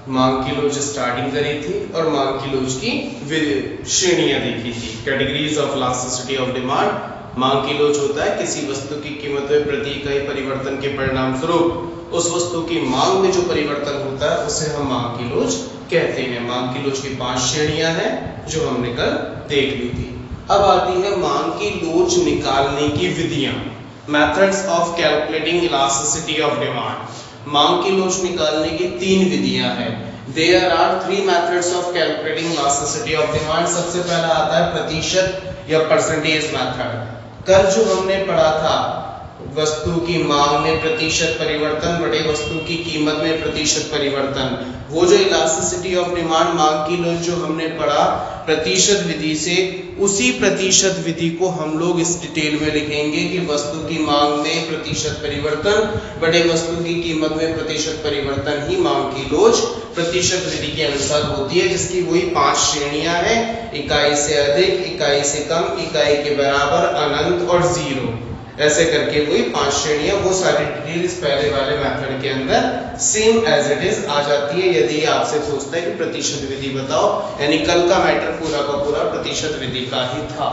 मांग की लोच स्टार्टिंग करी थी और मांग की लोच की श्रेणियां देखी थी। Categories of elasticity of demand. मांग की लोच होता है किसी वस्तु की कीमत में प्रति इकाई परिवर्तन के परिणाम स्वरूप उस वस्तु की मांग में जो परिवर्तन होता है उसे हम मांग की लोच कहते हैं। मांग की लोच की 5 श्रेणियां हैं जो हमने कल देख ली थी। अब आती है मांग की लोच निकालने की विधियां। Methods of calculating elasticity of demand. मांग की लोच निकालने की 3 विधियां हैं। There are 3 methods of calculating elasticity of demand। सबसे पहला आता है प्रतिशत या परसेंटेज मेथड। कल जो हमने पढ़ा था वस्तु की मांग में प्रतिशत परिवर्तन बटे वस्तु की कीमत में प्रतिशत परिवर्तन, वो जो इलास्टिसिटी ऑफ डिमांड मांग की लोच जो हमने पढ़ा प्रतिशत विधि से, उसी प्रतिशत विधि को हम लोग इस डिटेल में लिखेंगे कि वस्तु की मांग में प्रतिशत परिवर्तन बटे वस्तु की कीमत में प्रतिशत परिवर्तन ही मांग की लोच प्रतिशत विधि के अनुसार होती है, जिसकी वही 5 श्रेणियां हैं। इकाई से अधिक, इकाई से कम, इकाई के बराबर, अनंत और 0, ऐसे करके वही 5 श्रेणियां, वो सारी डिटेल इस पहले वाले मेथड के अंदर सेम एज इट इज आ जाती है। यदि आपसे पूछता है कि प्रतिशत विधि बताओ, यानी कल का मैटर पूरा का पूरा प्रतिशत विधि का ही था।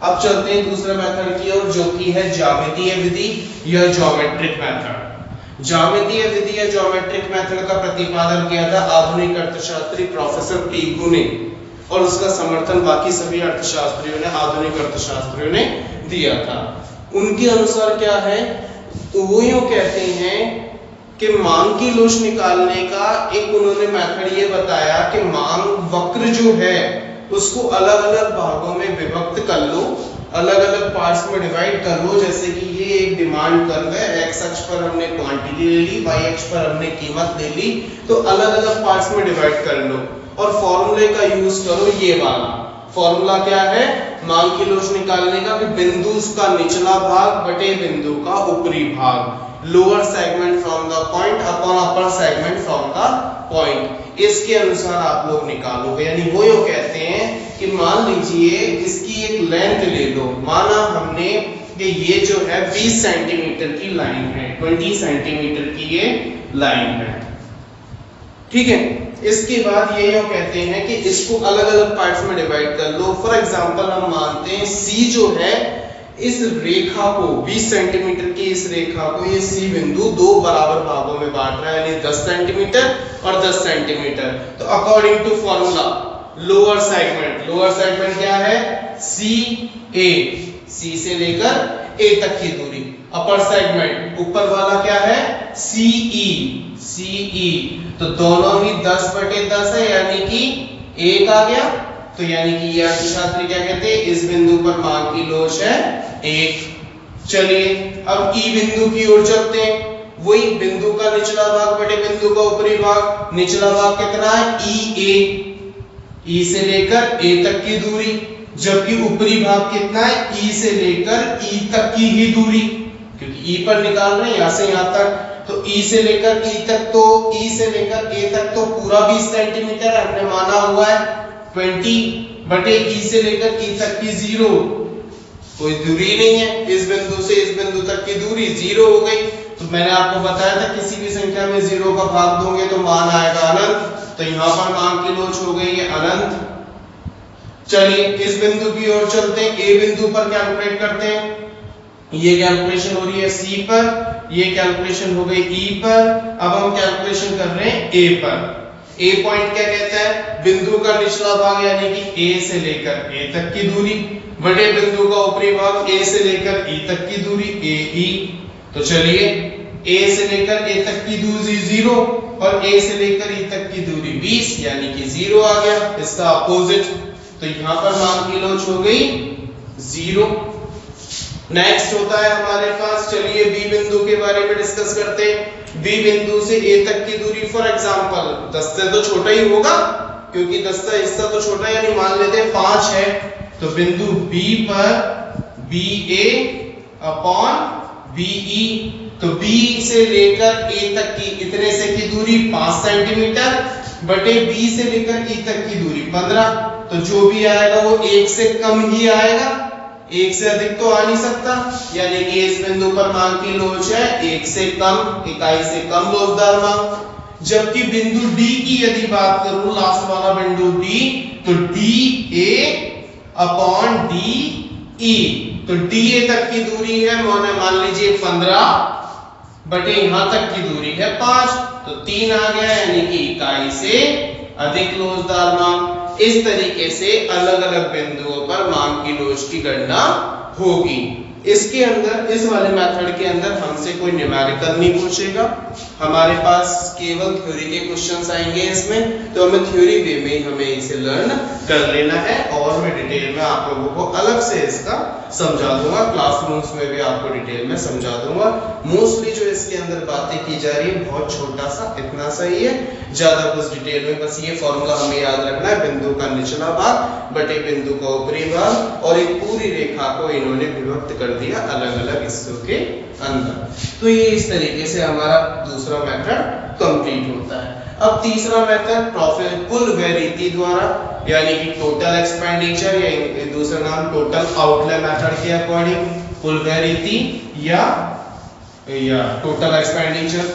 अब चलते हैं दूसरे मेथड की ओर, जो कि है ज्यामितीय विधि या ज्योमेट्रिक मेथड। ज्यामितीय विधि या ज्योमेट्रिक मेथड का प्रतिपादन किया था आधुनिक अर्थशास्त्री प्रोफेसर पीगू ने, और उसका समर्थन बाकी सभी अर्थशास्त्रियों ने, आधुनिक अर्थशास्त्रियों ने दिया था। उनके अनुसार क्या है, तो वो यूं कहते हैं कि मांग की लोच निकालने का एक उन्होंने मेथड ये बताया कि मांग वक्र जो है उसको अलग अलग भागों में विभक्त कर लो, अलग अलग पार्ट्स में डिवाइड कर लो। जैसे कि ये एक डिमांड कर्व है, एक्स अक्ष पर हमने क्वांटिटी ले ली, वाई अक्ष पर हमने कीमत ले ली, तो अलग अलग पार्ट्स में डिवाइड कर लो और फॉर्मूले का यूज करो। ये वाला फॉर्मूला क्या है मांग की लोच निकालने का, कि बिंदु का निचला भाग बटे बिंदु का ऊपरी भाग, lower segment from the point upon upper segment from the point, इसके अनुसार आप लोग निकालोगे। यानी वो यो कहते हैं कि मान लीजिए इसकी एक लेंथ ले लो, माना हमने कि ये जो है 20 सेंटीमीटर की लाइन है, 20 सेंटीमीटर की ये लाइन है, ठीक है। इसके बाद ये यूं कहते हैं कि इसको अलग अलग पार्ट्स में डिवाइड कर लो। फॉर एग्जांपल हम मानते हैं सी जो है इस रेखा को 20 सेंटीमीटर की इस रेखा को ये सी बिंदु 2 बराबर भागों में बांट रहा है, यानी 10 सेंटीमीटर और 10 सेंटीमीटर। तो according to formula lower segment क्या है सी ए, सी से लेकर ए तक की दूरी। अपर सेगमेंट ऊपर वाला क्या है सीई, तो दोनों ही 10 बटे 10 है, यानी कि 1 आ गया। तो यानी कि ये अर्थशास्त्री क्या कहते हैं, इस बिंदु पर मांग की लोच है 1। चलिए अब ई बिंदु की ओर चलते हैं। वही बिंदु का निचला भाग बटे बिंदु का ऊपरी भाग, निचला भाग कितना है ई से लेकर ए तक की दूरी, जबकि ऊपरी भाग कितना है ई से लेकर ई तक की ही दूरी, क्योंकि ई पर निकाल रहे हैं यहां से यहां तक। तो ई से लेकर ई तक, तो ई से लेकर ए तक तो पूरा 20 सेंटीमीटर हमने माना हुआ है, 20 बटे ई से लेकर ई तक की 0, कोई दूरी नहीं है। इस बिंदु से इस बिंदु तक की दूरी 0 हो गई। तो मैंने आपको बताया था किसी भी संख्या में 0 का भाग दोगे तो मान आएगा अनंत, तो यहां पर मांग की लोच हो गई है अनंत। चलिए इस बिंदु की ओर चलते हैं, ए बिंदु पर कैलकुलेट करते हैं। ये कैलकुलेशन हो रही है सी पर, ये कैलकुलेशन हो गई ई पर, अब हम कैलकुलेशन कर रहे हैं ए पर। ए पॉइंट क्या कहता है, बिंदु का निचला भाग यानी कि ए से लेकर ए तक की दूरी बटे बिंदु का ऊपरी भाग ए से लेकर ई तक की दूरी ए ई। तो चलिए ए से लेकर ए तक की दूरी 0 और ए से लेकर ई तक की दूरी 20, यानी कि 0 आ गया, इसका अपोजिट। तो यहां पर मांग की लोच हो गई 0। नेक्स्ट होता है हमारे पास, चलिए बी बिंदु के बारे में डिस्कस करते हैं। बी बिंदु से ए तक की दूरी फॉर एग्जांपल 10 से तो छोटा ही होगा, क्योंकि 10 का हिस्सा तो छोटा है, यानी मान लेते हैं 5 है। तो बिंदु बी पर बी ए अपॉन बीई, तो बी से लेकर ए तक की इतने से की दूरी 5 सेंटीमीटर बटे बी से लेकर ई तक की दूरी 15। तो जो भी आएगा वो 1 से कम ही आएगा, 1 से अधिक तो आ नहीं सकता, यानी कि इस बिंदु पर मांग की लोच है 1 से कम, इकाई से कम लोचदार मांग। जबकि बिंदु डी की यदि बात करूं, लास्ट वाला बिंदु डी, तो D A upon D E, तो डी ए तक की दूरी है मान लीजिए 15 बटे यहां तक की दूरी है 5, तो 3 आ गया, यानी कि इकाई से अधिक लोचदार मांग। इस तरीके से अलग अलग बिंदुओं पर मांग की लोच की गणना होगी। इसके अंदर, इस वाले मेथड के अंदर हमसे कोई न्यूमेरिकल नहीं पूछेगा, हमारे पास केवल थ्योरी के क्वेश्चंस आएंगे इसमें, तो हमें थ्योरी वे में ही हमें इसे लर्न कर लेना है, और मैं डिटेल में आप लोगों को अलग से इसका समझा दूंगा, क्लासरूम्स में भी आपको डिटेल में समझा दूंगा। मोस्टली जो इसके अंदर बातें की जा रही है बहुत छोटा सा, इतना सा ही है, ज्यादा कुछ डिटेल में बस ये फॉर्मूला हमें याद रखना है, बिंदु का निचला भाग बटे बिंदु का ऊपरी भाग, और एक पूरी रेखा को इन्होंने विभक्त कर दिया अलग अलग हिस्सों के अंदर। तो ये इस तरीके से हमारा दूसरा मेथड कंप्लीट होता है। अब तीसरा मेथड कुल व्यय रीति द्वारा, यानी कि टोटल एक्सपेंडिचर, या दूसरा नाम टोटल आउटले मेथड के अकॉर्डिंग कुल व्यय रीति या टोटल एक्सपेंडिचर।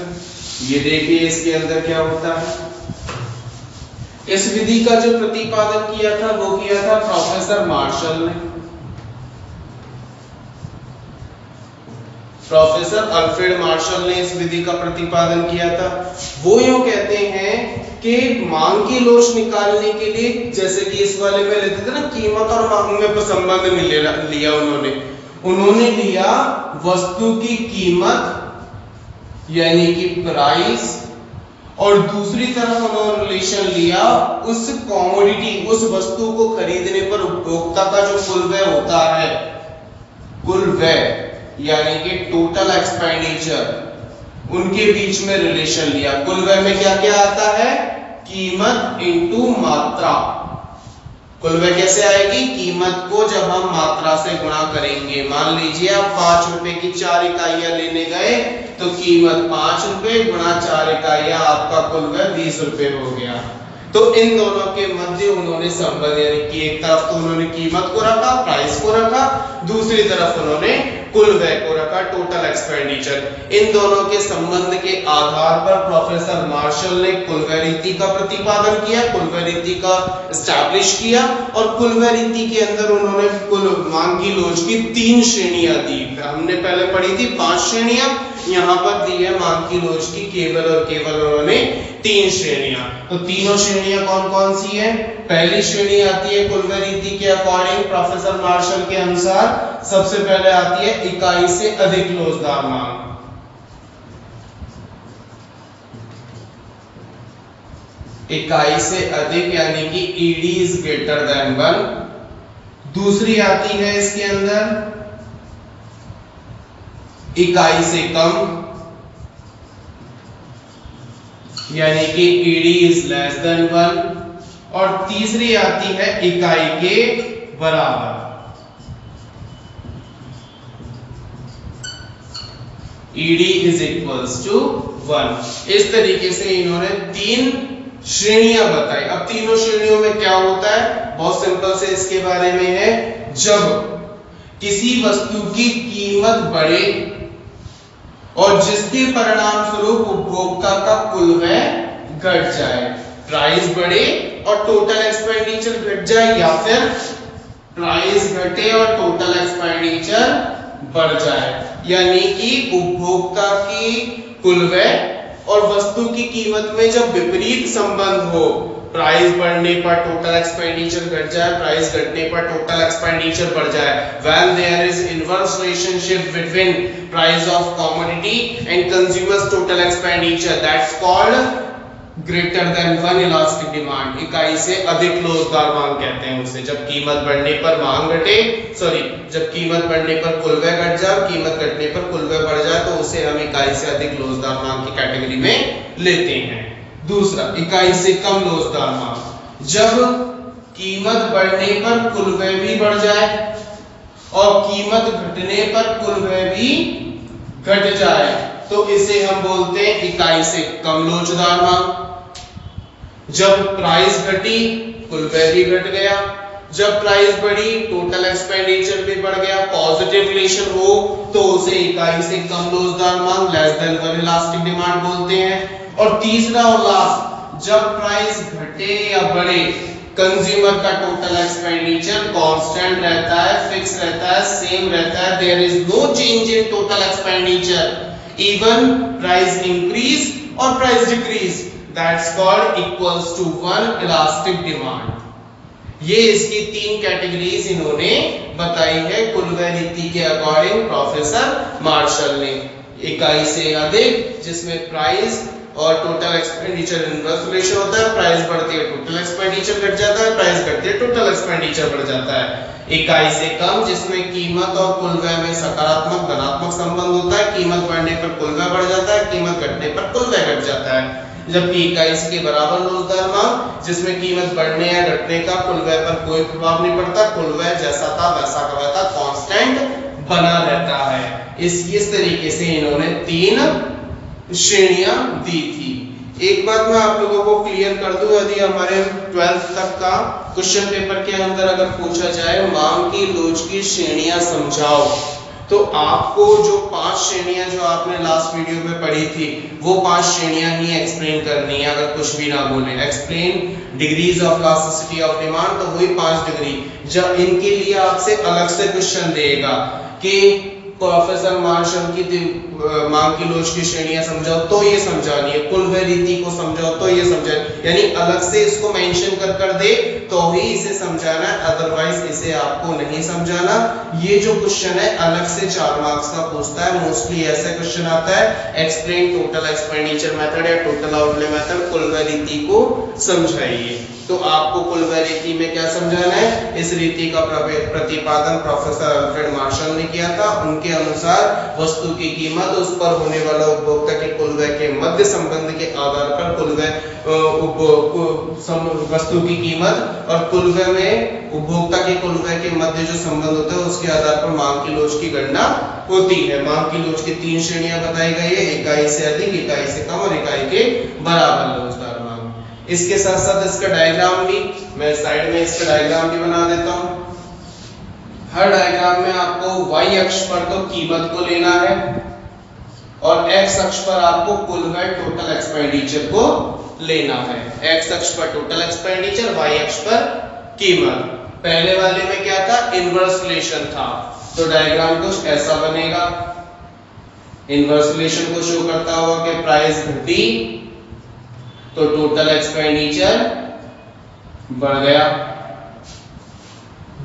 ये देखिए इसके अंदर क्या होता है। इस विधि का जो प्रतिपादन किया था वो किया था प्रोफेसर मार्शल ने, प्रोफेसर अल्फ्रेड मार्शल ने इस विधि का प्रतिपादन किया था। वो यूं कहते हैं कि मांग की लोच निकालने के लिए, जैसे कि इस वाले में लेते थे ना, कीमत और मांग में संबंध लिया उन्होंने लिया वस्तु की कीमत यानी कि प्राइस, और दूसरी तरफ उन्होंने रिलेशन लिया उस कमोडिटी, उस वस्तु को खरीदने पर उपभोक्ता का जो कुल व्यय होता है, कुल व्यय यानी कि टोटल एक्सपेंडिचर, उनके बीच में रिलेशन लिया। कुल व्यय में क्या क्या आता है? कीमत इंटू मात्रा। कुल व्यय कैसे आएगी? कीमत को जब हम मात्रा से गुणा करेंगे, मान लीजिए आप 5 रुपए की 4 इकाइयां लेने गए, तो कीमत 5 रुपए गुणा 4 इकाइयां, आपका कुल व्यय 20 रुपए हो गया। तो इन दोनों के मध्य उन्होंने संबंध, यानी कि एक तरफ तो उन्होंने कीमत को रखा, प्राइस को रखा, दूसरी तरफ उन्होंने कुल व्यय को रखा, टोटल एक्सपेंडिचर। इन दोनों के संबंध के आधार पर प्रोफेसर मार्शल ने कुल व्यय रीति का प्रतिपादन किया, कुल व्यय रीति का एस्टैब्लिश किया, और कुल व्यय रीति के अंदर उन्होंने कुल मांग की लोच की 3 श्रेणियां दी। हमने पहले पढ़ी थी 5 श्रेणियां, यहाँ पर दी है मांग की लोच की केवल और केवल उन्होंने 3 श्रेणियां। तो तीनों श्रेणियां कौन कौन सी है? पहली श्रेणी आती है कुल व्यय रीति के अकॉर्डिंग, प्रोफेसर मार्शल के अनुसार सबसे पहले आती है इकाई से अधिक लोचदार मांग। इकाई से अधिक यानी कि ईडी इज ग्रेटर देन 1। दूसरी आती है इसके अंदर इकाई से कम, यानी कि ईडी इज लेस देन 1। और तीसरी आती है इकाई के बराबर, ईडी इज इक्वल्स टू 1। इस तरीके से इन्होंने 3 श्रेणियां बताई। अब तीनों श्रेणियों में क्या होता है? बहुत सिंपल से इसके बारे में है, जब किसी वस्तु की कीमत बढ़े और जिसके परिणाम स्वरूप उपभोक्ता का कुल व्यय घट जाए, प्राइस बढ़े और टोटल एक्सपेंडिचर घट जाए, या फिर प्राइस घटे और टोटल एक्सपेंडिचर बढ़ जाए, यानी कि उपभोक्ता की कुल व्यय और वस्तु की कीमत में जब विपरीत संबंध हो, प्राइस बढ़ने पर टोटल एक्सपेंडिचर घट जाए, प्राइस घटने पर टोटल एक्सपेंडिचर बढ़ जाए, when there is inverse relationship between price of commodity and consumers total expenditure, that's called greater than 1 elastic demand। इकाई से अधिक लोचदार मांग कहते हैं उसे। जब कीमत बढ़ने पर मांग घटे, जब कीमत बढ़ने पर कुल व्यय घट जाए, कीमत घटने पर कुल व्यय बढ़ जाए, तो उसे हम इकाई से अधिक लोचदार मांग की कैटेगरी में लेते हैं। दूसरा, इकाई से कम लोचदार मांग, जब कीमत बढ़ने पर कुल व्यय भी बढ़ जाए और कीमत घटने पर कुल व्यय भी घट जाए, तो इसे हम बोलते हैं इकाई से कम लोचदार मांग। जब प्राइस घटी, कुल व्यय भी घट गया, जब प्राइस बढ़ी, टोटल एक्सपेंडिचर भी बढ़ गया, पॉजिटिव रिलेशन हो, तो उसे इकाई से कम लोचदार मांग, लेस देन 1 इलास्टिक डिमांड बोलते हैं। और तीसरा और लास्ट, जब प्राइस घटे या बढ़े कंज्यूमर का टोटल एक्सपेंडिचर कांस्टेंट रहता है, फिक्स रहता है, सेम रहता है, there is no change in total expenditure even price increase और price decrease, that's called equals to one elastic demand. ये इसकी तीन कैटेगरीज इन्होंने बताई है कुलवे रीति के अकॉर्डिंग प्रोफेसर मार्शल ने। इकाई से अधिक जिसमें प्राइस और टोटल एक्सपेंडिचर इनवर्स रिलेशन होता है, प्राइस बढ़ती है टोटल एक्सपेंडिचर घट जाता है, प्राइस घटती है टोटल एक्सपेंडिचर बढ़ जाता है। इकाई से कम जिसमें कीमत और कुलवे में सकारात्मक धनात्मक संबंध होता है, कीमत बढ़ने पर कुलवे बढ़ जाता है, कीमत घटने पर कुलवे घट जाता है। जबकि इकाई के बराबर रोजगार मांग जिसमें कीमत बढ़ने या घटने का कुलवे पर कोई प्रभाव नहीं पड़ता, कुलवे जैसा था वैसा का वैसा कांस्टेंट बना रहता है। इस तरीके से इन्होंने तीन श्रेणियां दी थी। एक बात मैं आप लोगों को क्लियर कर दूं, यदि हमारे 12th तक का क्वेश्चन पेपर के अंदर अगर पूछा जाए मांग की लोच की श्रेणियां समझाओ, तो आपको जो 5 श्रेणियां जो आपने लास्ट वीडियो में पढ़ी थी वो 5 श्रेणियां ही एक्सप्लेन करनी है, अगर कुछ भी ना बोले। Explain degrees of elasticity of demand, तो वही 5 डिग्री। जब इनके लिए आपसे अलग से क्वेश्चन देगा कि प्रोफेसर मार्शल की मांग की लोच की श्रेणियां समझाओ, तो ये समझानी है, कुलवे रीति को समझाओ तो ये समझानी, यानी अलग से इसको मेंशन कर दे तो ही इसे समझाना है, अदरवाइज इसे आपको नहीं समझाना। ये जो क्वेश्चन है अलग से 4 मार्क्स का पूछता है, मोस्टली ऐसे क्वेश्चन आता है, एक्सप्लेन टोटल एक्सपेंडिचर मेथड या टोटल आउटले मेथड, कुलवे रीति को समझाइए। तो आपको कुलवे रीति में क्या समझाना है, इस रीति का प्रतिपादन प्रोफेसर अल्फ्रेड मार्शल ने किया था। उनके अनुसार वस्तु की कीमत उस पर होने वाला उपभोक्ता के कुलवे के मध्य संबंध के आधार पर कुलवे वस्तु की कीमत और कुलवे में उपभोक्ता के कुलवे के मध्य जो संबंध होता है उसके आधार पर मांग की लोच की गणना होती है। मांग की लोच की 3 श्रेणियां बताई गई है, इकाई से अधिक, इकाई से कम और इकाई के बराबर लोचदार मांग। इसके साथ साथ इसका डायग्राम भी मैं साइड में इसका डायग्राम भी बना देता हूं। हर डायग्राम में आपको y अक्ष पर तो कीमत को लेना है और x अक्ष पर आपको कुलवे टोटल एक्सपेंडिचर को लेना है। x अक्ष पर टोटल एक्सपेंडिचर, y अक्ष पर कीमत। पहले वाले में क्या था, इनवर्स रिलेशन था, तो डायग्राम कुछ ऐसा बनेगा। इनवर्स रिलेशन को शो करता हुआ कि प्राइस घटी तो टोटल एक्सपेंडिचर बढ़ गया।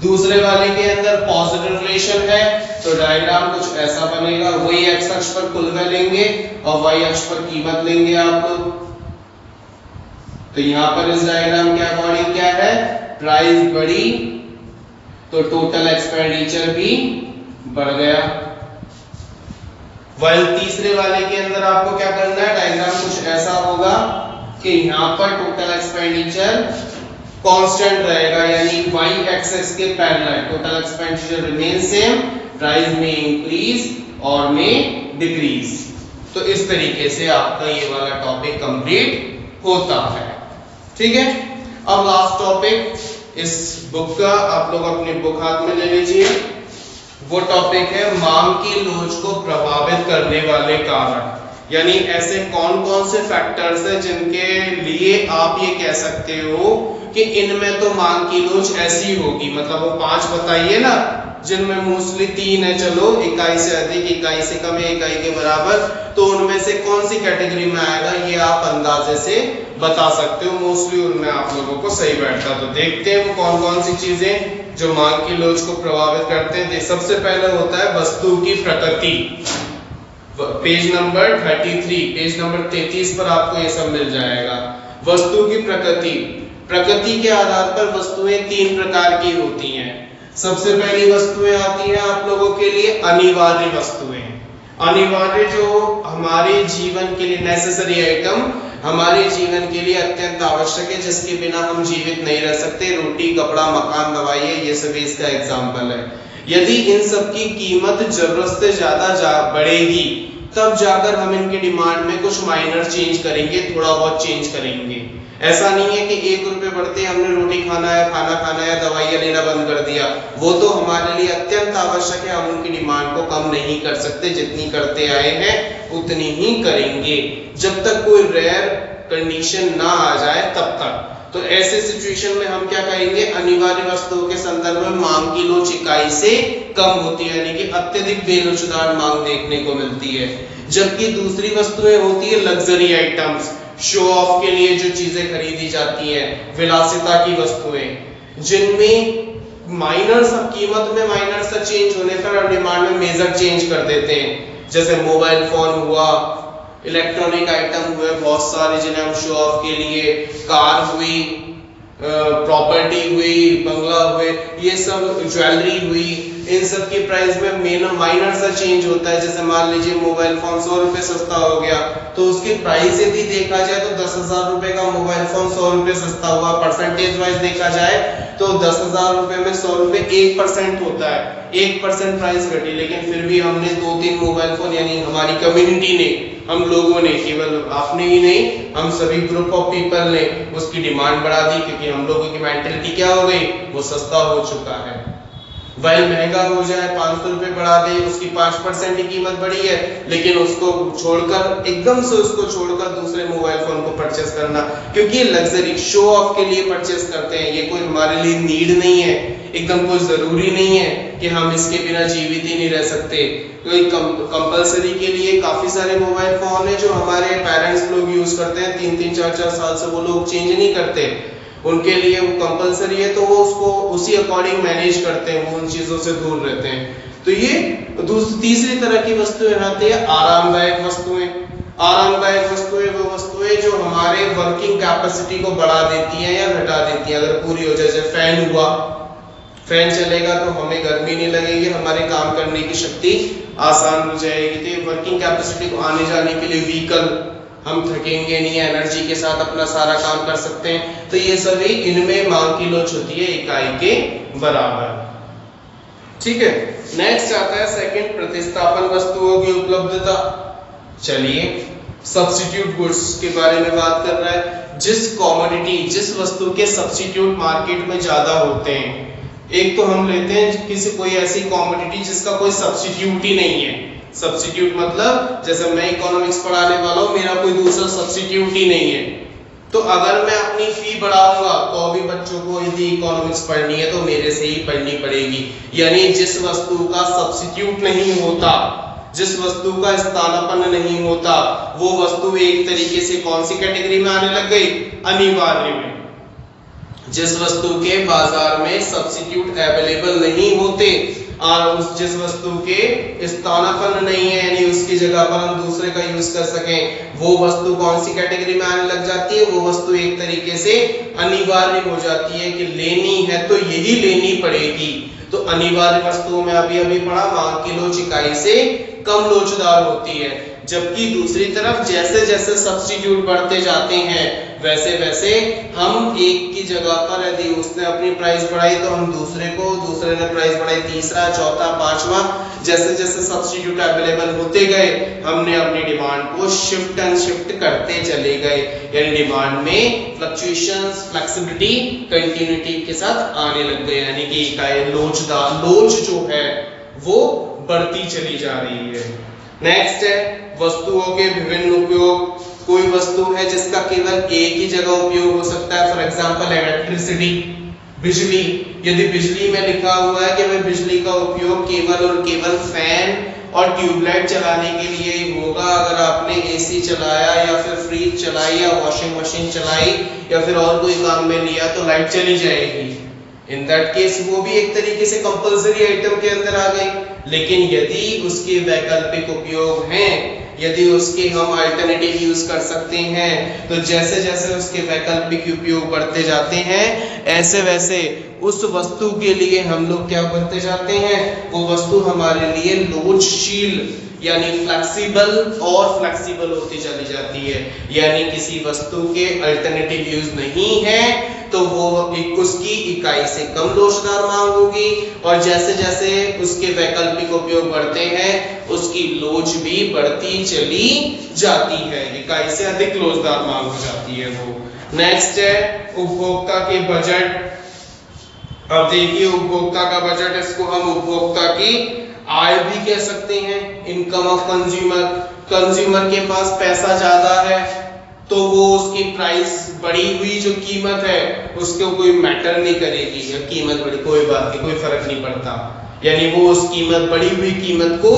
दूसरे वाले के अंदर पॉजिटिव रिलेशन है, तो डायग्राम कुछ ऐसा बनेगा। वही एक्स अक्ष पर कुलवे लेंगे और वाई अक्ष पर कीमत लेंगे आप लोग। तो यहां पर इस डायग्राम के अकॉर्डिंग क्या है, प्राइस बढ़ी तो टोटल एक्सपेंडिचर भी बढ़ गया। वाइल तीसरे वाले के अंदर आपको क्या करना है, डायग्राम कुछ ऐसा होगा कि यहां पर टोटल एक्सपेंडिचर कांस्टेंट रहेगा, यानी y एक्सिस के parallel total expenditure remain same, price में इंक्रीज और में डिक्रीज। तो इस तरीके से आपका ये वाला टॉपिक कंप्लीट होता है। ठीक है, अब लास्ट टॉपिक इस बुक का आप लोग अपनी बुक हाथ में ले लीजिए। वो टॉपिक है मांग की लोच को प्रभावित करने वाले कारक, यानी ऐसे कौन कौन से फैक्टर्स हैं जिनके लिए आप ये कह सकते हो कि इनमें तो मांग की लोच ऐसी होगी। मतलब वो 5 बताइए ना, जिनमें मोस्टली 3 है, चलो इकाई से अधिक, इकाई से कम, इकाई के बराबर, तो उनमें से कौन सी कैटेगरी में आएगा ये आप अंदाजे से बता सकते हो। मोस्टली उनमें आप लोगों को सही बैठता। तो देखते हैं वो कौन कौन सी चीजें जो मांग की लोच को प्रभावित करते हैं। सबसे पहले होता है वस्तु की प्रकृति। पेज नंबर 33, पेज नंबर 33 पर आपको ये सब मिल जाएगा। वस्तु की प्रकृति, प्रकृति के आधार पर वस्तुएं 3 प्रकार की होती हैं। सबसे पहली वस्तुएं आती हैं आप लोगों के लिए अनिवार्य वस्तुएं। अनिवार्य जो हमारे जीवन के लिए नेसेसरी आइटम, हमारे जीवन के लिए अत्यंत आवश्यक है, जिसके बिना हम जीवित नहीं रह सकते। रोटी, कपड़ा, मकान, दवाई, ये सभी इसका एग्जाम्पल है। यदि इन सब की कीमत जरूरत से ज्यादा बढ़ेगी तब जाकर हम इनके डिमांड में कुछ माइनर चेंज करेंगे, थोड़ा बहुत चेंज करेंगे। ऐसा नहीं है कि 1 रुपए बढ़ते हमने रोटी खाना है, खाना खाना है, दवाइयाँ लेना बंद कर दिया। वो तो हमारे लिए अत्यंत आवश्यक है, हम उनकी डिमांड को कम नहीं कर सकते, जितनी करते आए हैं उतनी ही करेंगे जब तक कोई रेयर कंडीशन ना आ जाए तब तक। तो ऐसे सिचुएशन में हम क्या कहेंगे, अनिवार्य वस्तुओं के संदर्भ में मांग की लोच इकाई से कम होती है, यानी कि अत्यधिक बेलोचदार मांग देखने को मिलती है। जबकि दूसरी वस्तुएं होती है लग्जरी आइटम्स, शो ऑफ के लिए जो चीजें खरीदी जाती हैं, विलासिता की वस्तुएं, जिनमें माइनर सा कीमत में माइनर सा चेंज होने पर डिमांड में मेजर चेंज कर देते हैं। जैसे मोबाइल फोन हुआ, इलेक्ट्रॉनिक आइटम हुए बहुत सारे जिन्हें हम शो ऑफ के लिए, कार हुई, प्रॉपर्टी हुई, बंगला हुए, ये सब ज्वेलरी हुई, इन सब की प्राइस में माइनर सा चेंज होता है। जैसे मान लीजिए मोबाइल फोन 100 रुपए सस्ता हो गया, तो उसकी प्राइस यदि देखा जाए तो 10,000 रुपए का मोबाइल फोन 100 रुपए सस्ता हुआ। परसेंटेज वाइज देखा जाए तो 10,000 रुपए में 100 रुपए 1% होता है, 1% प्राइस घटी। लेकिन फिर भी हमने 2-3 मोबाइल फोन, यानी हमारी कम्युनिटी ने, हम लोगों ने, केवल आपने ही नहीं, हम सभी ग्रुप ऑफ पीपल ने उसकी डिमांड बढ़ा दी, क्योंकि हम लोगों की मेंटालिटी क्या हो गई, वो सस्ता हो चुका है। वही महंगा हो जाए, 500 रुपए बढ़ा दे, उसकी 5% की कीमत बढ़ी है, लेकिन उसको छोड़कर, एकदम से उसको छोड़कर दूसरे मोबाइल फोन को परचेस करना, क्योंकि ये लग्जरी शो ऑफ के लिए परचेस करते हैं। ये कोई हमारे लिए नीड नहीं है, एकदम कोई जरूरी नहीं है कि हम इसके बिना जीवित ही नहीं रह सकते। कोई कंपलसरी के लिए काफी सारे मोबाइल फोन है जो हमारे पेरेंट्स लोग यूज करते हैं, 3-3, 4-4 साल से वो लोग चेंज नहीं करते, उनके लिए वो कंपलसरी है, तो वो उसको उसी अकॉर्डिंग मैनेज करते हैं, वो उन चीजों से दूर रहते हैं। तो ये तीसरी तरह की वस्तुएं आती है आरामदायक वस्तुएं। आरामदायक वस्तुएं वो वस्तुएं जो हमारे वर्किंग कैपेसिटी को बढ़ा देती हैं या घटा देती हैं। अगर पूरी हो जाए, जैसे फैन हुआ, फैन चलेगा तो हमें गर्मी नहीं लगेगी, हमारे काम करने की शक्ति आसान हो जाएगी। तो ये वर्किंग कैपेसिटी को आने जाने के लिए व्हीकल, हम थकेंगे नहीं, एनर्जी के साथ अपना सारा काम कर सकते हैं। तो ये सभी, इनमें मांग की लोच होती है इकाई के बराबर। ठीक है, नेक्स्ट आता है सेकंड, प्रतिस्थापन वस्तुओं की उपलब्धता। चलिए, सब्स्टिट्यूट गुड्स के बारे में बात कर रहा है। जिस कमोडिटी, जिस वस्तु के सब्स्टिट्यूट मार्केट में ज्यादा होते हैं। एक तो हम लेते हैं किसी कोई ऐसी कमोडिटी जिसका कोई सब्स्टिट्यूट ही नहीं है। सब्स्टिट्यूट मतलब, जैसे मैं इकोनॉमिक्स पढ़ाने वाला हूँ, मेरा कोई दूसरा सब्स्टिट्यूट ही नहीं है, तो अगर मैं अपनी फी बढ़ाऊंगा तो भी बच्चों को यदि इकोनॉमिक्स पढ़नी है तो मेरे से ही पढ़नी पड़ेगी। यानी जिस वस्तु का सब्स्टिट्यूट नहीं होता, जिस वस्तु का स्थानापन्न नहीं होता, वो वस्तु एक तरीके से कौन सी कैटेगरी में आने लग गई, अनिवार्य में। जिस वस्तु के बाजार में सब्स्टिट्यूट अवेलेबल नहीं होते और जिस वस्तु के स्थानापन्न नहीं है, यानी उसकी जगह पर हम दूसरे का यूज कर सकें, वो वस्तु कौन सी कैटेगरी में आने लग जाती है, वो वस्तु एक तरीके से अनिवार्य हो जाती है कि लेनी है तो यही लेनी पड़ेगी। तो अनिवार्य वस्तुओं में अभी अभी पढ़ा, मांग की लोच इकाई से कम लोचदार होती है। जबकि दूसरी तरफ जैसे जैसे सब्स्टिट्यूट बढ़ते जाते हैं, वैसे वैसे हम एक की जगह पर, यदि उसने अपनी प्राइस बढ़ाई तो हम दूसरे को, दूसरे ने प्राइस बढ़ाई, तीसरा, चौथा, पांचवा, जैसे जैसे सब्स्टिट्यूट अवेलेबल होते गए, हमने अपनी डिमांड को शिफ्ट एंड शिफ्ट करते चले गए। यानी डिमांड में फ्लक्चुएशंस, फ्लेक्सिबिलिटी, कंटिन्यूटी के साथ आने लग गए, यानी कि इकाई लोच जो है वो बढ़ती चली जा रही है। नेक्स्ट है वस्तुओं के विभिन्न उपयोग। कोई वस्तु है जिसका केवल एक ही जगह उपयोग हो सकता है, फॉर एग्जांपल इलेक्ट्रिसिटी, बिजली। यदि बिजली में लिखा हुआ है कि मैं बिजली का उपयोग केवल और केवल फैन और ट्यूबलाइट चलाने के लिए ही होगा, अगर आपने एसी चलाया या फिर फ्रिज चलाई या वॉशिंग मशीन चलाई या फिर और कोई काम में लिया तो लाइट चली जाएगी। इन दैट केस वो भी एक तरीके से कंपलसरी आइटम के अंदर आ गई। लेकिन यदि उसके वैकल्पिक उपयोग हैं, यदि उसके हम अल्टरनेटिव यूज कर सकते हैं, तो जैसे जैसे उसके वैकल्पिक उपयोग बढ़ते जाते हैं, ऐसे वैसे उस वस्तु के लिए हम लोग क्या करते जाते हैं, वो वस्तु हमारे लिए लोचशील यानी फ्लेक्सिबल और फ्लेक्सिबल होती चली जाती है। यानी किसी वस्तु के अल्टरनेटिव यूज नहीं है तो वो उसकी इकाई से कम लोचदार मांग होगी, और जैसे जैसे उसके वैकल्पिक उपयोग बढ़ते हैं उसकी लोच भी बढ़ती चली जाती है, इकाई से अधिक लोचदार मांग हो जाती है वो। नेक्स्ट है उपभोक्ता के बजट। अब देखिए उपभोक्ता का बजट, इसको हम उपभोक्ता की आय भी कह सकते हैं, इनकम ऑफ कंज्यूमर। कंज्यूमर के पास पैसा ज्यादा है तो वो उसकी प्राइस बढ़ी हुई जो कीमत है उसको कोई मैटर नहीं करेगी, या कीमत बढ़ी कोई बात नहीं, कोई फर्क नहीं पड़ता, यानी वो उस कीमत बढ़ी हुई कीमत को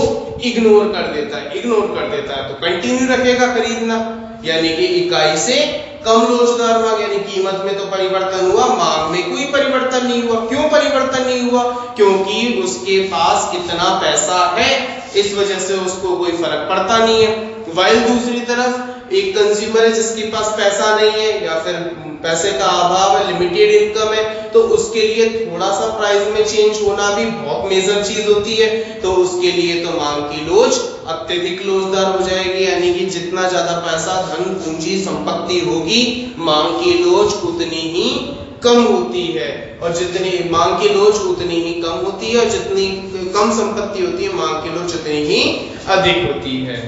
इग्नोर कर देता है तो कंटिन्यू रखेगा खरीदना, यानी कि इकाई से कम लोचदार मांग, यानी कीमत में तो परिवर्तन हुआ, मांग में कोई परिवर्तन नहीं हुआ। क्यों परिवर्तन नहीं हुआ? क्योंकि उसके पास इतना पैसा है, इस वजह से उसको कोई फर्क पड़ता नहीं है। वाइल दूसरी तरफ एक कंज्यूमर है जिसके पास पैसा नहीं है या फिर पैसे का अभाव है, लिमिटेड इनकम है, तो उसके लिए थोड़ा सा प्राइस में चेंज होना भी बहुत मेजर चीज होती है, तो उसके लिए तो मांग की लोच अत्यधिक लोचदार हो जाएगी, यानी कि जितना ज्यादा पैसा, धन, पूंजी, संपत्ति होगी, मांग की लोच उतनी ही कम होती है, और जितनी मांग की लोच उतनी ही कम होती है, और जितनी कम संपत्ति होती है मांग की लोच उतनी ही अधिक होती है।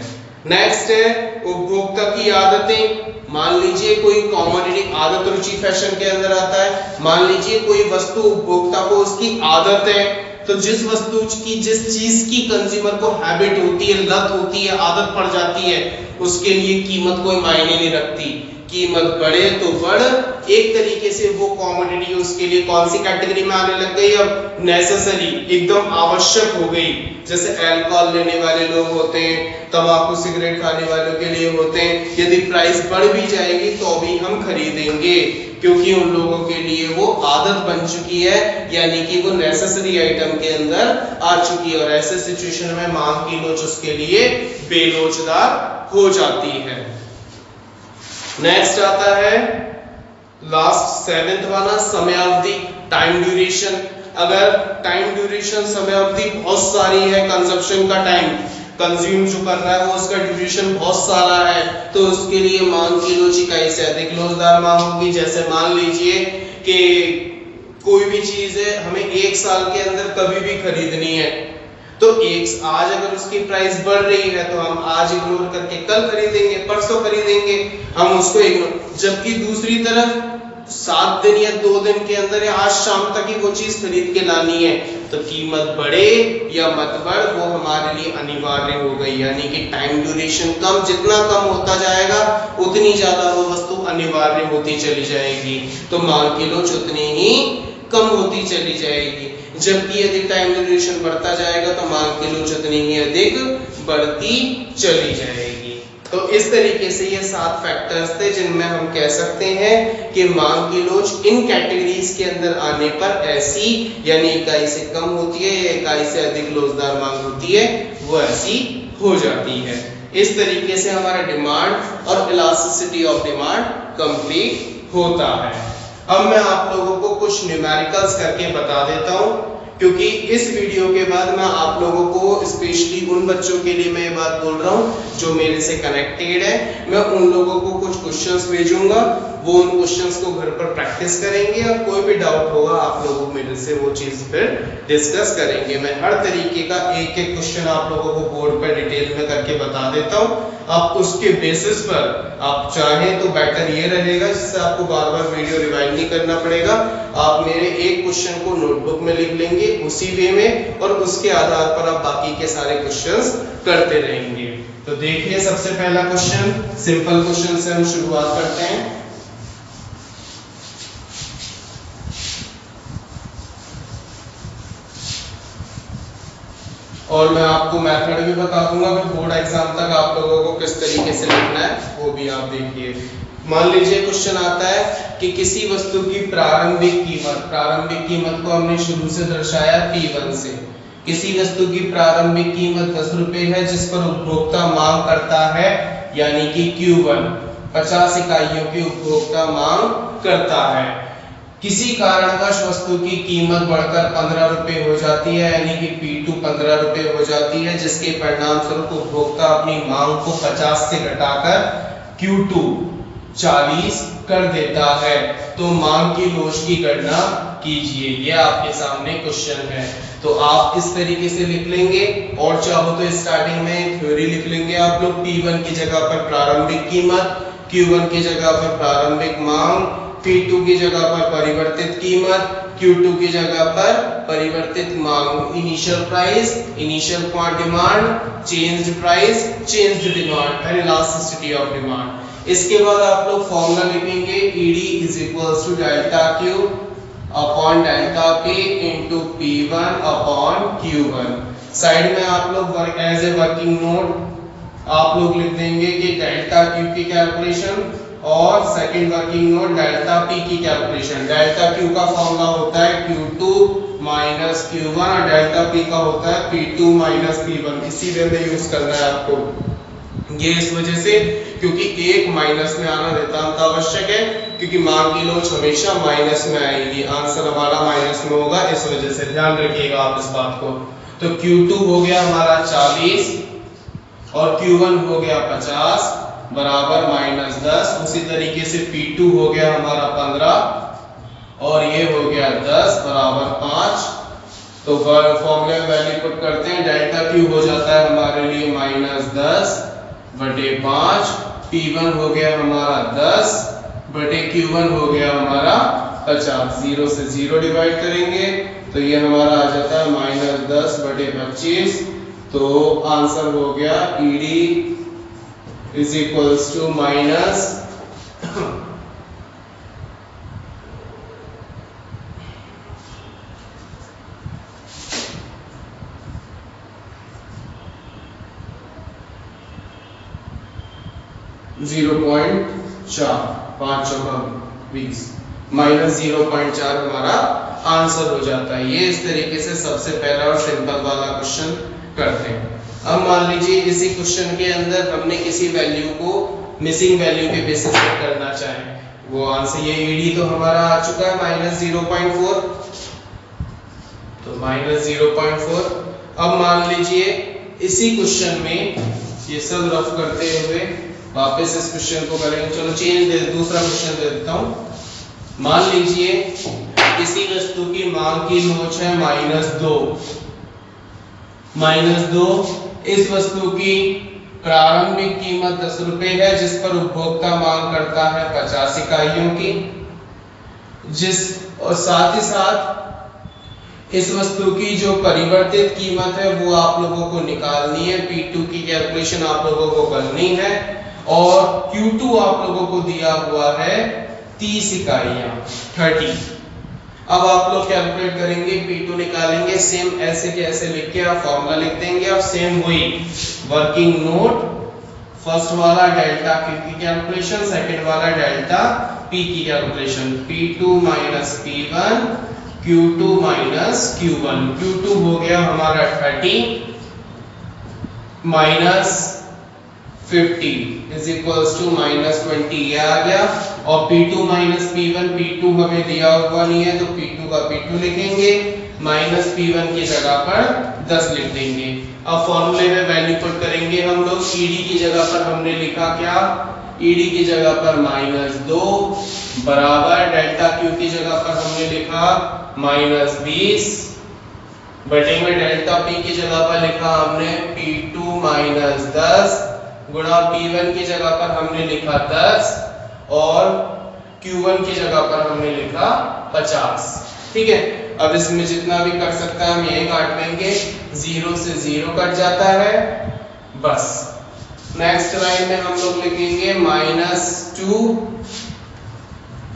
नेक्स्ट है उपभोक्ता की आदतें। मान लीजिए कोई कॉमोडिटी, आदत रुचि फैशन के अंदर आता है, मान लीजिए कोई वस्तु उपभोक्ता को उसकी आदत है, तो जिस वस्तु की, जिस चीज की कंज्यूमर को हैबिट होती है, लत होती है, आदत पड़ जाती है, उसके लिए कीमत कोई मायने नहीं रखती, कीमत बढ़े तो बढ़, एक तरीके से वो कॉमोडिटी उसके लिए कौन सी कैटेगरी में आने लग गई, अब नेसेसरी, एकदम आवश्यक हो गई। जैसे अल्कोहल लेने वाले लोग होते हैं, तंबाकू सिगरेट खाने वालों के लिए होते हैं, यदि प्राइस बढ़ भी जाएगी तो भी हम खरीदेंगे, क्योंकि उन लोगों के लिए वो आदत बन चुकी है, यानी कि वो नेसेसरी आइटम के अंदर आ चुकी है, और ऐसे सिचुएशन में मांग की लोच उसके लिए बेलोचदार हो जाती है। नेक्स्ट आता है लास्ट 7th वाला, समयावधि, टाइम ड्यूरेशन। अगर टाइम ड्यूरेशन, समयावधि बहुत सारी है, कंजप्शन का टाइम, कंज्यूम जो कर रहा है वो उसका ड्यूरेशन बहुत सारा है, तो उसके लिए मांग की लोच इकाई से अधिक लोचदार मांग होगी। जैसे मान लीजिए कि कोई भी चीज है, हमें 1 साल के अंदर कभी भी खरीदनी है, तो आज अगर उसकी प्राइस बढ़ रही है तो हम आज इग्नोर करके कल खरीदेंगे, परसों खरीदेंगे, हम उसको इग्नोर, जबकि दूसरी तरफ 7 दिन या 2 दिन के अंदर या आज शाम तक ही वो चीज खरीद के लानी है, तो कीमत बढ़े या मत बढ़ वो हमारे लिए अनिवार्य हो गई, यानी कि टाइम ड्यूरेशन कम, जितना कम होता जाएगा उतनी ज्यादा वो वस्तु अनिवार्य होती चली जाएगी, तो मांग की लोच उतनी ही कम होती चली जाएगी। जबकि यदि टाइम ड्यूरेशन बढ़ता जाएगा तो मांग की लोच उतनी ही अधिक बढ़ती चली जाएगी। तो इस तरीके से ये 7 फैक्टर्स थे जिनमें हम कह सकते हैं कि मांग की लोच इन कैटेगरीज के अंदर आने पर ऐसी, यानी इकाई से कम होती है या इकाई से अधिक लोचदार मांग होती है, वो ऐसी हो जाती है। इस तरीके से हमारा डिमांड और इलास्टिसिटी ऑफ डिमांड कंप्लीट होता है। अब मैं आप लोगों को कुछ न्यूमेरिकल्स करके बता देता हूं, क्योंकि इस वीडियो के बाद मैं आप लोगों को स्पेशली उन बच्चों के लिए मैं ये बात बोल रहा हूं जो मेरे से कनेक्टेड है, मैं उन लोगों को कुछ क्वेश्चंस भेजूंगा, वो उन क्वेश्चंस को घर पर प्रैक्टिस करेंगे, और कोई भी डाउट होगा आप लोगों मेरे से वो चीज फिर डिस्कस करेंगे। मैं हर तरीके का एक एक क्वेश्चन आप लोगों को बोर्ड पर डिटेल में करके बता देता हूँ, आप उसके बेसिस पर आप चाहें तो बेटर ये रहेगा, जिससे आपको बार बार वीडियो रिवाइंड नहीं करना पड़ेगा, आप मेरे एक क्वेश्चन को नोटबुक में लिख लेंगे उसी वे में, और उसके आधार पर आप बाकी के सारे क्वेश्चंस करते रहेंगे। तो देखिए सबसे पहला क्वेश्चन, सिंपल क्वेश्चन से हम शुरुआत करते हैं। और मैं आपको मेथड भी बता दूंगा फिर बोर्ड एग्जाम तक आप लोगों को किस तरीके से लिखना है वो भी आप देखिए। मान लीजिए क्वेश्चन आता है कि किसी वस्तु की प्रारंभिक कीमत को हमने शुरू से दर्शाया P1 से, किसी वस्तु की प्रारंभिक कीमत 10 रुपए है जिस पर उपभोक्ता मांग करता है, यानी कि Q1 50 इकाइयों की उपभोक्ता मांग करता है। किसी कारणवश वस्तु की कीमत बढ़कर 15 रुपए हो जाती है, यानी कि P2 15 रुपए हो जाती है, जिसके परिणाम स्वरूप उपभोक्ता अपनी मांग को 50 से घटाकर Q2 40 कर देता है। तो मांग की लोच की गणना कीजिए। ये आपके सामने क्वेश्चन है, तो आप इस तरीके से लिख लेंगे, और चाहो तो स्टार्टिंग में थ्योरी लिख लेंगे आप लोग। P1 की जगह पर प्रारंभिक कीमत, Q1 की जगह पर प्रारंभिक मांग, P2 की जगह पर परिवर्तित कीमत, Q2 की जगह पर परिवर्तित मांग, initial price, initial demand, changed price, changed demand and elasticity of demand. इसके बाद आप लोग फॉर्मूला लिखेंगे ED is equals to delta Q upon delta P into P1 upon Q1। Side में आप लोग एज ए वर्किंग नोट आप लोग लिख देंगे कि डेल्टा Q की कैलकुलेशन और second working note delta P की कैलकुलेशन। डेल्टा Q का फॉर्मूला होता है Q2 माइनस Q1 और डेल्टा P का होता है P2 माइनस P1। इसी वे में यूज करना है आपको। ये इस वजह से क्योंकि एक माइनस में आना नितांत आवश्यक है, क्योंकि मांग की लोच हमेशा माइनस में आएगी, आंसर हमारा माइनस में होगा, इस वजह से ध्यान रखिएगा आप इस बात को। तो Q2 हो गया हमारा 40 और Q1 हो गया 50 बराबर माइनस 10। उसी तरीके से P2 हो गया हमारा 15 और ये हो गया 10 बराबर 5। तो फॉर्मूले में वैल्यू पुट करते हैं, डेल्टा Q हो जाता है हमारे लिए माइनस 10 बटे 5, P1 हो गया हमारा 10 बटे Q1 हो गया हमारा 50। 0 से 0 डिवाइड करेंगे तो ये हमारा आ जाता है माइनस 10 बटे 25। तो आंसर हो गया ED is equals to minus minus 0.4 हमारा आंसर हो जाता है। ये इस तरीके से सबसे पहला और सिंपल वाला क्वेश्चन करते हैं। अब मान लीजिए इसी क्वेश्चन के अंदर हमने किसी वैल्यू को मिसिंग वैल्यू के बेसिस पर करना चाहे, वो आंसर ये ED तो हमारा आ चुका है माइनस 0.4, तो माइनस 0.4। अब मान लीजिए इसी क्वेश्चन में ये सब रफ करते हुए वापस इस क्वेश्चन को करेंगे। चलो चेंज दे, दूसरा क्वेश्चन दे देता हूँ। मान लीजिए किसी वस्तु की मांग की लोच है -2। इस वस्तु की प्रारंभिक कीमत 10 रुपए है, जिस पर उपभोक्ता मांग करता है 50 इकाइयों की, और साथ ही साथ इस वस्तु की जो परिवर्तित कीमत है वो आप लोगों को निकालनी है, P2 की कैलकुलेशन आप लोगों को करनी है, और Q2 आप लोगों को दिया हुआ है 30 इकाइयां 30। अब आप लोग कैलकुलेट करेंगे, P2 निकालेंगे, सेम ऐसे के ऐसे लिख के आप फॉर्मूला लिख देंगे और सेम वही वर्किंग नोट, फर्स्ट वाला डेल्टा Q की कैलकुलेशन, सेकंड वाला डेल्टा P की calculation, P2 minus P1, Q2 minus Q1। Q2 हो गया हमारा 30 minus 50 is equals to minus 20, ये आ गया। और P2 माइनस P1, P2 हमें दिया हुआ नहीं है तो P2 का P2 लिखेंगे, माइनस P1 की जगह पर 10 लिख देंगे। अब फॉर्मूले में वैल्यू पुट करेंगे हम लोग। ED की जगह पर हमने लिखा क्या, ED की जगह पर -2 बराबर डेल्टा Q की जगह पर हमने लिखा -20 बटे में डेल्टा P की जगह पर लिखा हमने P2 माइनस 10 गुणा P1 की जगह पर हमने लिखा 10 और Q1 की जगह पर हमने लिखा 50। ठीक है, अब इसमें जितना भी कट सकता है हम यही काट लेंगे, 0 से 0 कट जाता है बस। नेक्स्ट लाइन में हम लोग लिखेंगे -2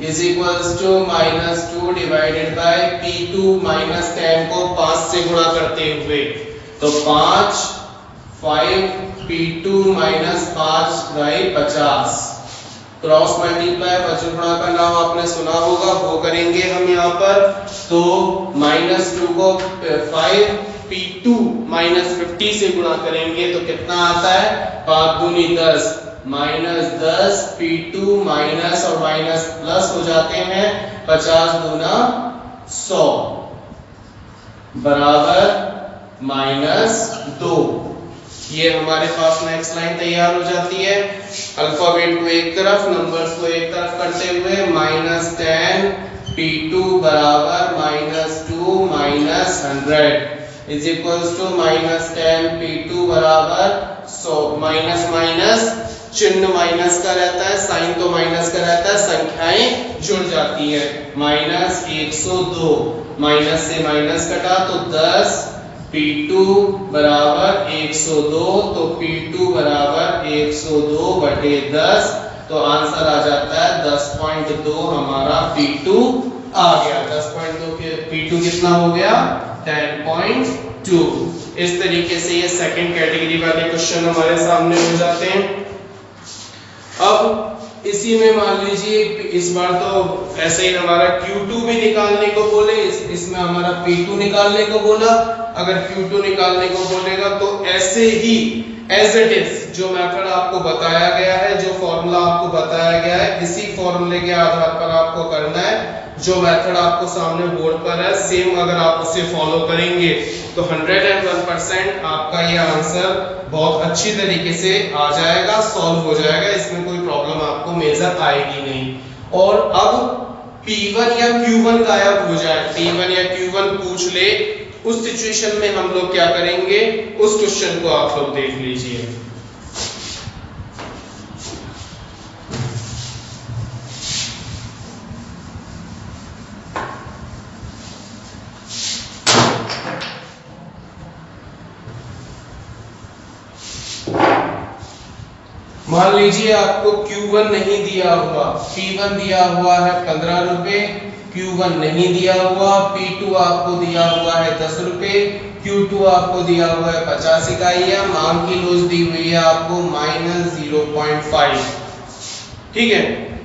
is equals to -2 divided by P2 minus 10 को 5 से गुणा करते हुए, तो 5 P2 minus 5 by 50, cross multiply वजन गुणा का नाम आपने सुना होगा, वो करेंगे हम यहाँ पर। तो -2 को 5 P2 माइनस 50 से गुणा करेंगे तो कितना आता है, 5 दूनी 10 -10 P2 माइनस और माइनस प्लस हो जाते हैं, 50 दूना 100 बराबर -2। ये हमारे पास नेक्स्ट लाइन तैयार हो जाती है। अल्फाबेट को एक तरफ, नंबर्स को एक तरफ करते हुए -10 P2 बराबर -2 minus 100 is equals to -10 P2 बराबर 100, माइनस माइनस चिन्ह माइनस का रहता है, साइन तो माइनस का रहता है, संख्याएं जुड़ जाती है। माइनस 102, माइनस से माइनस कटा तो 10, P2 बराबर 102, तो P2 बराबर 102 बटे 10, तो आंसर आ जाता है 10.2 हमारा P2 आ गया। 10.2 के P2 कितना हो गया 10.2। इस तरीके से ये सेकंड कैटेगरी वाले क्वेश्चन हमारे सामने हो जाते हैं। अब इसी में मान लीजिए इस बार तो ऐसे ही हमारा Q2 भी निकालने को बोले, इसमें हमारा P2 निकालने को बोला। अगर Q2 निकालने को बोलेगा तो ऐसे ही एज इट इज जो मेथड आपको बताया गया है, जो फॉर्मूला आपको बताया गया है, इसी फॉर्मूले के आधार पर आपको करना है। जो मेथड आपको सामने बोर्ड पर है सेम अगर आप उसे फॉलो करेंगे तो 101% आपका ये आंसर बहुत अच्छी तरीके से आ जाएगा, सॉल्व हो जाएगा, इसमें कोई प्रॉब्लम आपको मेजर आएगी नहीं। और अब P1 या Q1 गायब हो जाए, P1 या Q1 पूछ ले, उस सिचुएशन में हम लोग क्या करेंगे, उस क्वेश्चन को आप लोग देख लीजिए। मान लीजिए आपको Q1 नहीं दिया हुआ, P1 दिया हुआ है 15 रुपए, Q1 नहीं दिया हुआ, P2 आपको दिया हुआ है 10 रुपए, Q2 आपको दिया हुआ है 50 इकाइयां, मांग की लॉस दी हुई है आपको -0.5। ठीक है,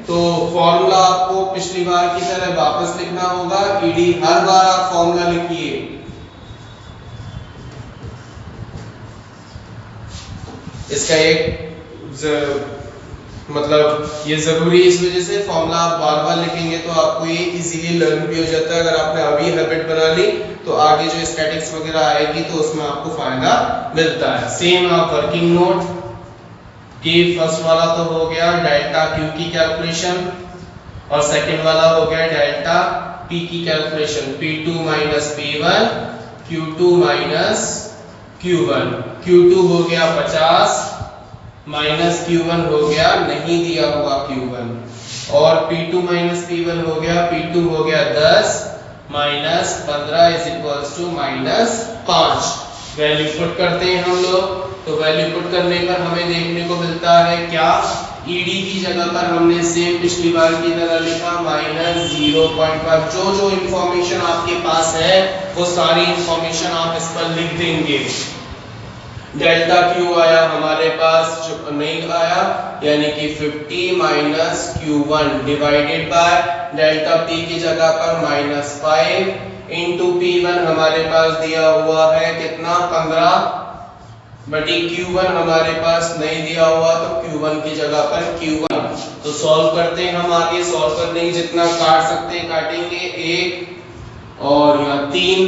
तो फॉर्मूला आपको पिछली बार की तरह वापस लिखना होगा। ईडी हर बार आप फॉर्मूला लिखिए, इसका एक मतलब ये जरूरी है, इस वजह से फॉर्मूला आप बार बार लिखेंगे तो आपको ये इजीली लर्न भी हो जाता है। अगर आपने अभी हैबिट बना ली तो आगे जो स्टैटिक्स वगैरह आएगी तो उसमें आपको फायदा मिलता है। सेम आप वर्किंग नोट की फर्स्ट वाला तो हो गया डेल्टा Q की कैलकुलेशन, और सेकंड वाला हो गया डेल्टा P की calculation, P2 minus P1, Q2 minus Q1। Q2 हो गया 50 माइनस Q1 हो गया नहीं दिया हुआ Q1, और P2 माइनस P1 हो गया, P2 हो गया 10 minus 15 is equals to -5। Value put करते हैं हम लोग, तो वैल्यू पुट करने पर हमें देखने को मिलता है क्या, ईडी की जगह पर हमने सेम पिछली बार की तरह लिखा -0.5। जो इंफॉर्मेशन आपके पास है वो सारी इंफॉर्मेशन आप इस पर लिख देंगे। डेल्टा Q आया हमारे पास, जो नहीं आया यानी कि 50 minus Q1 divided by delta P की जगह पर -5 इंटू P1 हमारे पास दिया हुआ है कितना 15 बटी Q1 हमारे पास नहीं दिया हुआ तो Q1 की जगह पर Q1। तो सॉल्व करते हैं हम, आगे सॉल्व करने की जितना काट सकते हैं काटेंगे, 1 और यहाँ 3,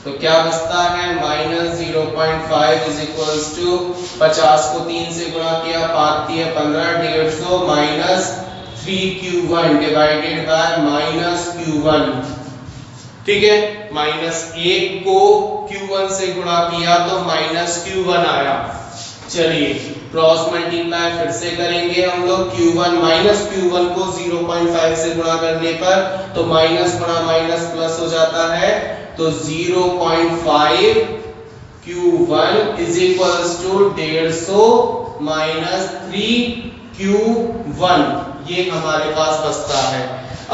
तो क्या बचता है -0.5 इज इक्वल्स टू 50 को 3 से गुणा किया, 5 है 15, 150 minus 3Q1 divided by -Q1। ठीक है, -1 को Q1 से गुणा किया तो -Q1 आया। चलिए क्रॉस मल्टीप्लाई फिर से करेंगे हम लोग, Q1 -Q1 को 0.5 से गुणा करने पर तो माइनस गुणा माइनस प्लस हो जाता है, तो 0.5 Q1 is equals to 150 minus 3Q1, ये हमारे पास बचता है।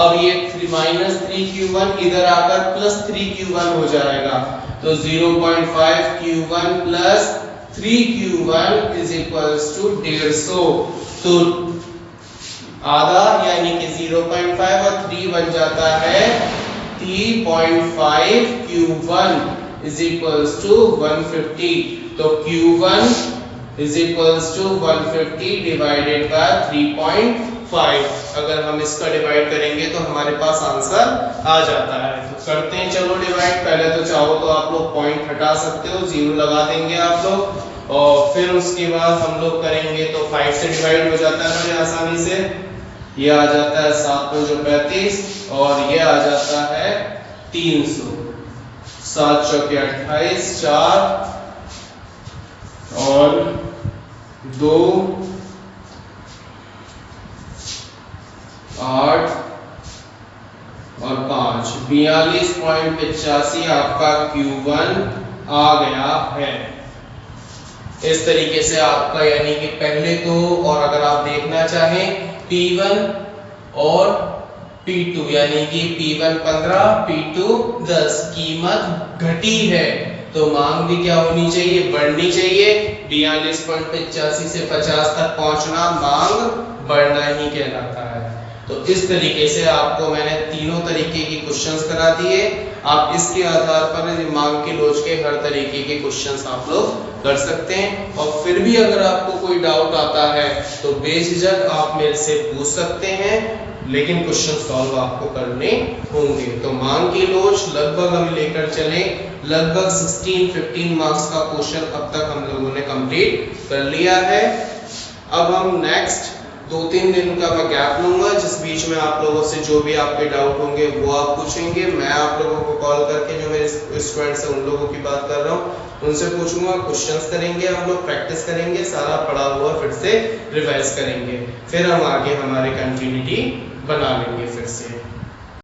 अब ये -3Q1 इधर आकर +3Q1 हो जाएगा, तो 0.5 Q1 plus 3Q1 is equals to 150, तो आधा यानी कि 0.5 और 3 बन जाता है 3.5 Q1 इज इक्वल्स टू 150, तो Q1 is equals to 150 divided by 3.5। अगर हम इसका डिवाइड करेंगे तो हमारे पास आंसर आ जाता है। तो करते हैं चलो डिवाइड। पहले तो चाहो तो आप लोग पॉइंट हटा सकते हो, 0 लगा देंगे आप लोग, और फिर उसके बाद हम लोग करेंगे तो 5 से डिवाइड हो जाता है बड़े आसानी से। ये आ जाता है 7 में जो 35, और ये आ जाता है 300, 7 चौके 28, 4 और 2 8 और 5, 42.85 आपका Q1 आ गया है। इस तरीके से आपका यानी कि पहले तो, और अगर आप देखना चाहें P1 और P2 यानी कि P1 15 P2 10 कीमत घटी है तो मांग भी क्या होनी चाहिए, बढ़नी चाहिए। 42.85 से 50 तक पहुंचना मांग बढ़ना ही कहलाता है। तो इस तरीके से आपको मैंने तीनों तरीके की क्वेश्चंस करा दिए। आप इसके आधार पर मांग के लोच के हर तरीके के क्वेश्चंस आप लोग कर सकते हैं। और फिर भी अगर आपको कोई डाउट आता है तो बेझिझक आप मेरे से पूछ सकते हैं, लेकिन क्वेश्चन सॉल्व आपको करने होंगे। तो मांग की लोच लगभग हम लेकर चले लगभग 16-15 मार्क्स का क्वेश्चन अब तक हम लोगों ने कंप्लीट कर लिया है। अब हम नेक्स्ट 2-3 दिन का मैं गैप लूंगा, जिस बीच में आप लोगों से जो भी आपके डाउट होंगे वो आप पूछेंगे। मैं आप लोगों को कॉल करके जो मेरे स्टूडेंट्स हैं उन लोगों की बात कर रहा हूँ उनसे पूछूंगा, क्वेश्चंस करेंगे, हम लोग प्रैक्टिस करेंगे, सारा पढ़ा हुआ फिर से रिवाइज करेंगे, फिर हम आगे हमारे कंटिन्यूटी बना लेंगे फिर से।